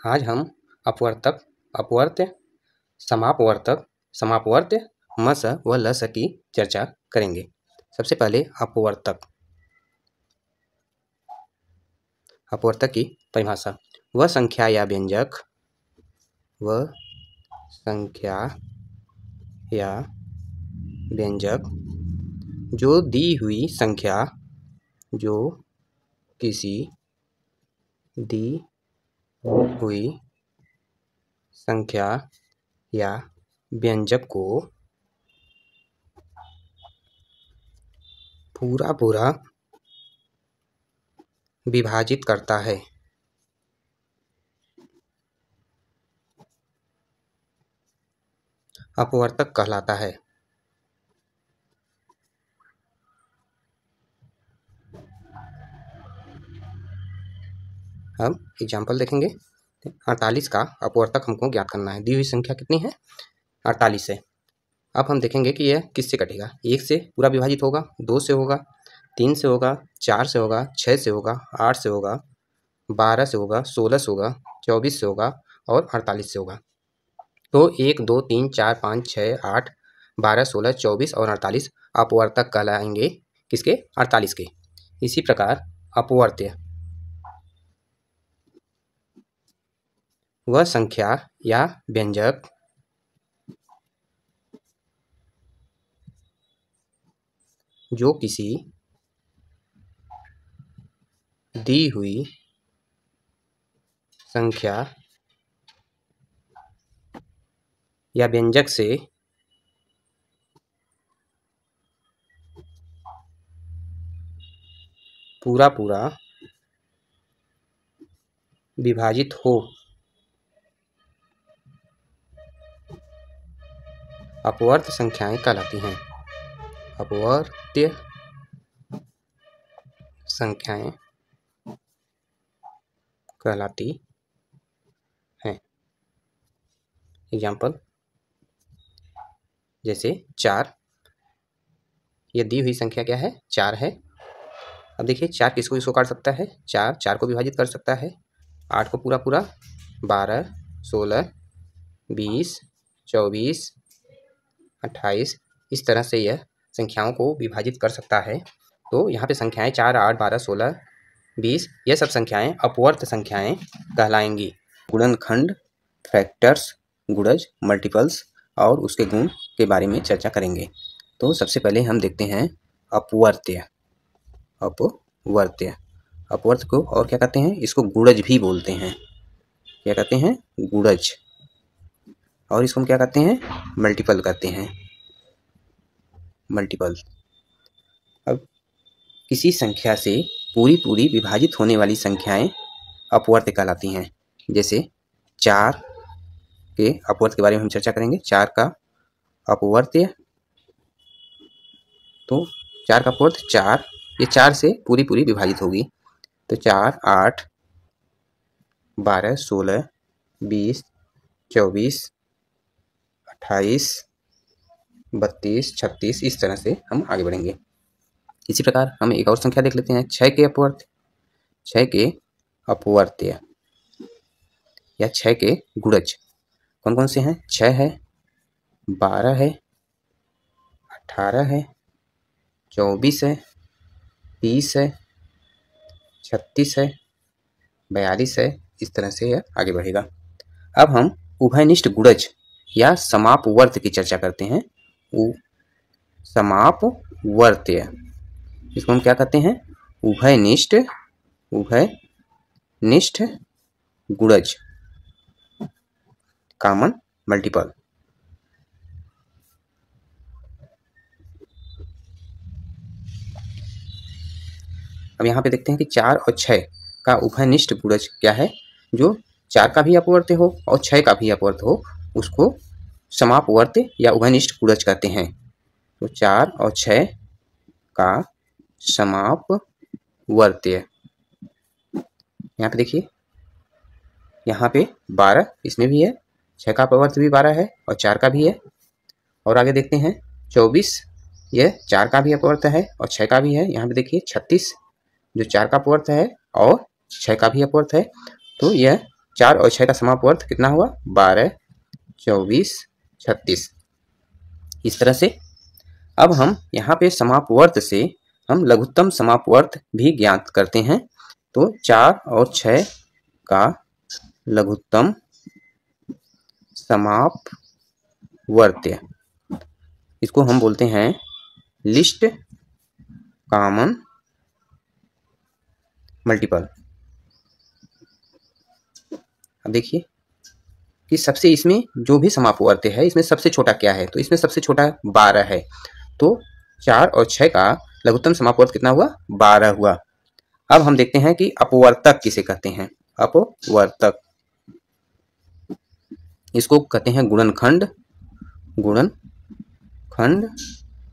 आज हम अपवर्तक, अपवर्त्य, समापवर्तक, समापवर्त्य, मस व लस की चर्चा करेंगे। सबसे पहले अपवर्तक। अपवर्तक की परिभाषा: वह संख्या या व्यंजक, वह संख्या या व्यंजक जो दी हुई संख्या, जो किसी दी हुई संख्या या व्यंजक को पूरा विभाजित करता है। अपवर्तक कहलाता है। अब एग्जाम्पल देखेंगे। 48 का अपवर्तक हमको ज्ञात करना है। दी हुई संख्या कितनी है? 48 है। अब हम देखेंगे कि यह किससे कटेगा। 1 से पूरा विभाजित होगा, 2 से होगा, 3 से होगा, 4 से होगा, 6 से होगा, 8 से होगा, 12 से होगा, 16 से होगा, 24 से होगा और 48 से होगा। तो 1, 2, 3, 4, 5, 6, 8, 12, 16, 24 और 48 अपवर्तक कहलाएंगे। किसके? 48 के। इसी प्रकार अपवर्त्य, वह संख्या या व्यंजक जो किसी दी हुई संख्या या व्यंजक से पूरा विभाजित हो, अपवर्त्य संख्याएं कहलाती हैं। अपवर्त्य संख्याएं कहलाती हैं। एग्जाम्पल जैसे 4, ये दी हुई संख्या क्या है? 4 है। अब देखिए 4 किसको काट सकता है? 4 को विभाजित कर सकता है। 8 को पूरा 12, 16, 20, 24, 28 इस तरह से यह संख्याओं को विभाजित कर सकता है। तो यहाँ पे संख्याएं 4, 8, 12, 16, 20 यह सब संख्याएं अपवर्त्य संख्याएं कहलाएंगी। गुणनखंड, फैक्टर्स, गुणज, मल्टीपल्स और उसके गुण के बारे में चर्चा करेंगे। तो सबसे पहले हम देखते हैं अपवर्त्य। अपवर्त्य, अपवर्त्य को और क्या कहते हैं? इसको गुणज भी बोलते हैं। क्या कहते हैं? गुणज। और इसको हम क्या कहते हैं? मल्टीपल कहते हैं। मल्टीपल। अब किसी संख्या से पूरी विभाजित होने वाली संख्याएं अपवर्त्य कहलाती हैं। जैसे 4 के अपवर्त्य के बारे में हम चर्चा करेंगे। 4 का अपवर्त्य, तो 4 का अपवर्त्य 4, ये 4 से पूरी विभाजित होगी। तो 4, 8, 12, 16, 20, 24, 28, 32, 36 इस तरह से हम आगे बढ़ेंगे। इसी प्रकार हम एक और संख्या देख लेते हैं। 6 के अपवर्त्य। 6 के अपवर्त्य या 6 के गुणज कौन कौन से हैं? 6 है, 12 है, 18 है, 24 है, 30 है, 36 है, 42 है। इस तरह से यह आगे बढ़ेगा। अब हम उभयनिष्ठ गुणज या समापवर्त्य की चर्चा करते हैं। समापवर्त्य, इसको हम क्या कहते हैं? उभयनिष्ठ गुणज, कॉमन मल्टीपल। अब यहाँ पे देखते हैं कि 4 और 6 का उभयनिष्ठ गुणज क्या है? जो 4 का भी अपवर्त्य हो और 6 का भी अपवर्त्य हो, उसको समापवर्त्य या उभयनिष्ठ गुणज कहते हैं। तो 4 और 6 का समापवर्त्य। यहाँ पे देखिए, यहाँ पे 12 इसमें भी है, 6 का अपवर्त्य भी 12 है और 4 का भी है। और आगे देखते हैं 24, यह 4 का भी अपवर्त्य है और 6 का भी है। यहाँ पे देखिए 36 जो 4 का अपवर्त्य है और 6 का भी अपवर्त्य है। तो यह 4 और 6 का समापवर्त कितना हुआ? 12, 24, 36। इस तरह से अब हम यहाँ पे समापवर्त से हम लघुत्तम समापवर्त भी ज्ञात करते हैं। तो 4 और 6 का लघुत्तम समापवर्त्य, इसको हम बोलते हैं लिस्ट कॉमन मल्टीपल। अब देखिए कि सबसे इसमें जो भी समापवर्त्य है इसमें सबसे छोटा क्या है? तो इसमें सबसे छोटा 12 है। तो 4 और 6 का लघुत्तम समापवर्त कितना हुआ? 12 हुआ। अब हम देखते हैं कि अपवर्तक किसे कहते हैं। अपवर्तक, इसको कहते हैं गुणनखंड। गुणनखंड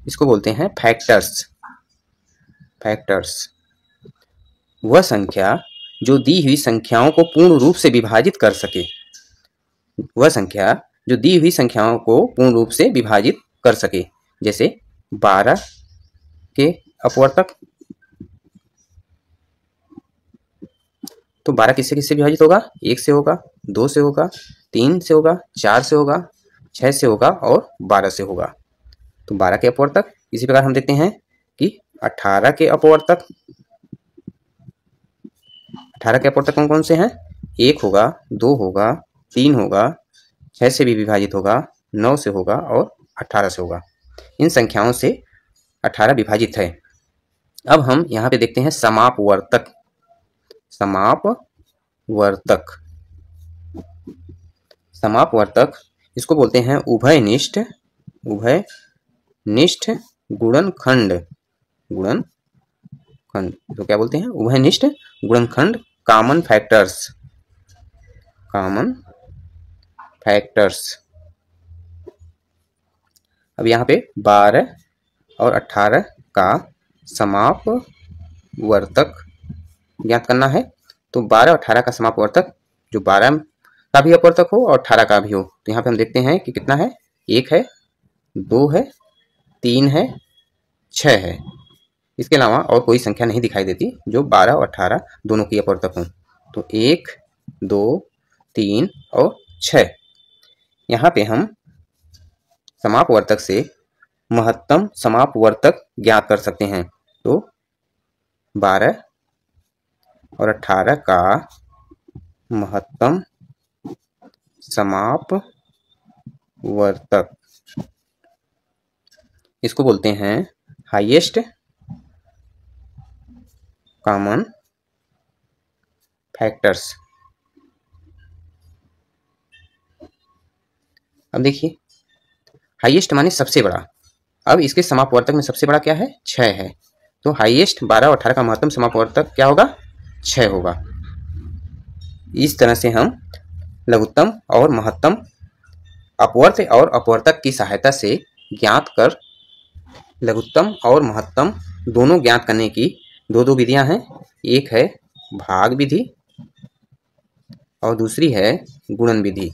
इसको बोलते हैं फैक्टर्स। फैक्टर्स वह संख्या जो दी हुई संख्याओं को पूर्ण रूप से विभाजित कर सके। वह संख्या जो दी हुई संख्याओं को पूर्ण रूप से विभाजित कर सके। जैसे 12 के अपवर्तक, तो 12 किससे किससे विभाजित होगा? 1 से होगा, 2 से होगा, 3 से होगा, 4 से होगा, 6 से होगा और 12 से होगा। तो 12 के अपवर्तक। इसी प्रकार हम देखते हैं कि 18 के अपवर्तक। 18 के अपवर्तक कौन कौन से हैं? 1 होगा, 2 होगा, 3 होगा, 6 से भी विभाजित होगा, 9 से होगा और 18 से होगा। इन संख्याओं से 18 विभाजित है। अब हम यहाँ पे देखते हैं समापवर्तक। समापवर्तक, समापवर्तक इसको बोलते हैं उभयनिष्ठ। उभयनिष्ठ गुणनखंड। गुणनखंड तो क्या बोलते हैं? उभयनिष्ठ गुणनखंड कॉमन फैक्टर्स। Common factors. अब यहाँ पे 12 और 18 का समापवर्तक ज्ञात करना है। तो 12 और 18 का समापवर्तक, जो 12 का भी अपवर्तक हो और 18 का भी हो। तो यहाँ पे हम देखते हैं कि कितना है? 1 है, 2 है, 3 है, 6 है। इसके अलावा और कोई संख्या नहीं दिखाई देती जो 12 और 18 दोनों की अपवर्तक हो। तो 1, 2, 3 और 6। यहाँ पे हम समापवर्तक से महत्तम समापवर्तक ज्ञात कर सकते हैं। तो 12 और 18 का महत्तम समापवर्तक, इसको बोलते हैं हाईएस्ट कॉमन फैक्टर्स। अब देखिए, हाईएस्ट माने सबसे बड़ा। अब इसके समापवर्तक में सबसे बड़ा क्या है? 6 है। तो हाईएस्ट 12 और 18 का महत्तम समापवर्तक क्या होगा? 6 होगा। इस तरह से हम लघुत्तम और महत्तम अपवर्त्य और अपवर्तक की सहायता से ज्ञात कर, लघुत्तम और महत्तम दोनों ज्ञात करने की दो विधियां हैं। एक है भाग विधि और दूसरी है गुणन विधि।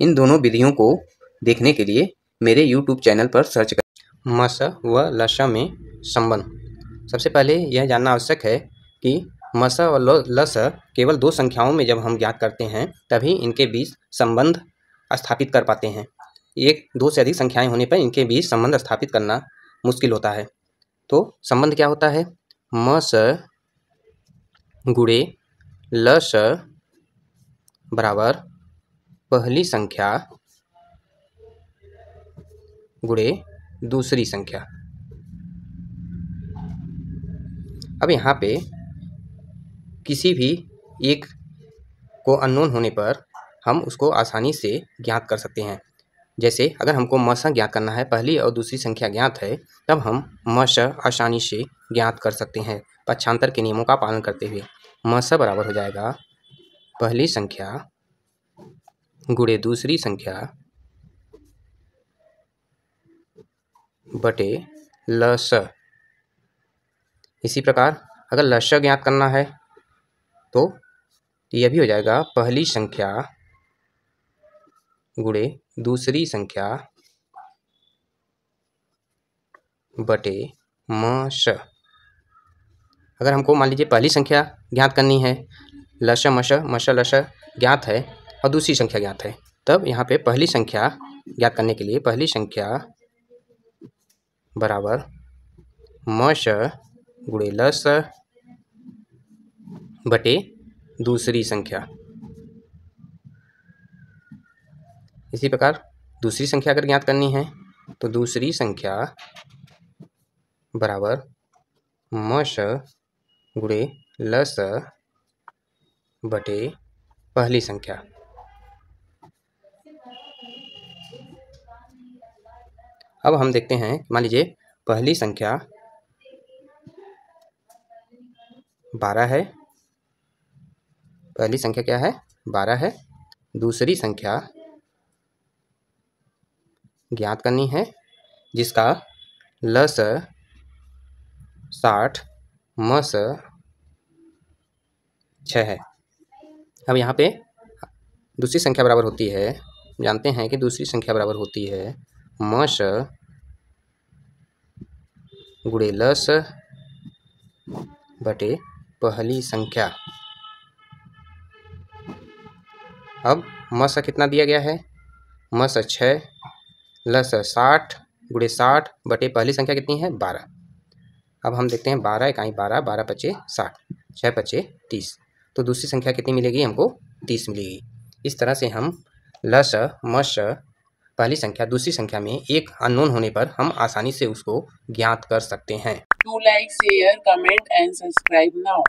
इन दोनों विधियों को देखने के लिए मेरे YouTube चैनल पर सर्च करें मस व लस में संबंध। सबसे पहले यह जानना आवश्यक है कि मस और लस केवल 2 संख्याओं में जब हम ज्ञात करते हैं तभी इनके बीच संबंध स्थापित कर पाते हैं। 2 से अधिक संख्याएं होने पर इनके बीच संबंध स्थापित करना मुश्किल होता है। तो संबंध क्या होता है? मस गुणे लस बराबर पहली संख्या गुणे दूसरी संख्या। अब यहाँ पे किसी भी एक को अननोन होने पर हम उसको आसानी से ज्ञात कर सकते हैं। जैसे अगर हमको मस ज्ञात करना है, पहली और दूसरी संख्या ज्ञात है, तब हम मस आसानी से ज्ञात कर सकते हैं पक्षांतर के नियमों का पालन करते हुए। मस बराबर हो जाएगा पहली संख्या गुणे दूसरी संख्या बटे लस। इसी प्रकार अगर लस ज्ञात करना है तो यह भी हो जाएगा पहली संख्या गुणे दूसरी संख्या बटे मस। अगर हमको मान लीजिए पहली संख्या ज्ञात करनी है, लश मश मश लश ज्ञात है और दूसरी संख्या ज्ञात है, तब यहाँ पे पहली संख्या ज्ञात करने के लिए पहली संख्या बराबर मश गुणे लस बटे दूसरी संख्या। इसी प्रकार दूसरी संख्या अगर ज्ञात करनी है तो दूसरी संख्या बराबर मश गुणे लस बटे पहली संख्या। अब हम देखते हैं, मान लीजिए पहली संख्या 12 है, पहली संख्या क्या है 12 है, दूसरी संख्या ज्ञात करनी है जिसका लस 60 मस 6 है। अब यहाँ पे दूसरी संख्या बराबर होती है, जानते हैं कि दूसरी संख्या बराबर होती है मश गुणे लस बटे पहली संख्या। अब मस कितना दिया गया है, मस 6 लस 60 गुणे 60 बटे पहली संख्या कितनी है 12। अब हम देखते हैं 12 इकाई 12, 12 पचे 60, 6 पचे 30, तो दूसरी संख्या कितनी मिलेगी हमको 30 मिलेगी। इस तरह से हम लस मश पहली संख्या दूसरी संख्या में एक अननोन होने पर हम आसानी से उसको ज्ञात कर सकते हैं। Do like, share, comment and subscribe now.